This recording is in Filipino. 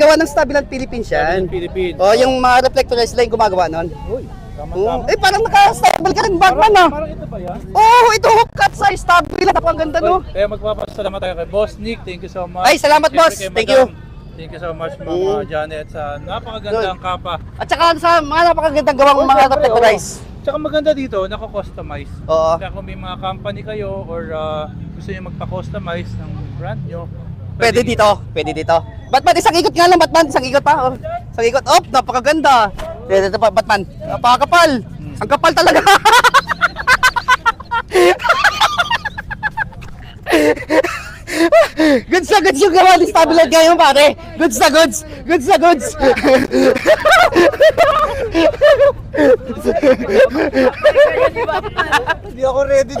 gawa ng Stabilan Philippines yan. Philippines. Oh, yung mga reflector sila yung gumagawa nun. Uy, tama-tama. Eh, parang naka-stable ka rin, Batman ah. Parang ito ba yan? Oh, ito cut size Stabilan. Ang ganda no. Kaya magpapasalamat tayo kay Boss Nick. Thank you so much. Ay, salamat, Siyempre boss. kay Thank Madam. you. Thank you so much mga Janet sa napakagandang kapa. At saka sa mga napakagandang gawang mga reflectorize. Tsaka maganda dito, nako-customize. Oo. Kaya kung may mga company kayo or gusto niyo magpa-customize ng brand nyo, Pwede dito, pwede dito. Batman, isang ikot nga lang, Batman. Isang ikot pa. Oh. Isang ikot. Oh, napakaganda. Dito pa, Batman. Napakapal. Ang kapal talaga. Goods na goods yung gawa ni Stabilan ngayon, pare. Goods na goods. Goods na goods. Hindi ako ready.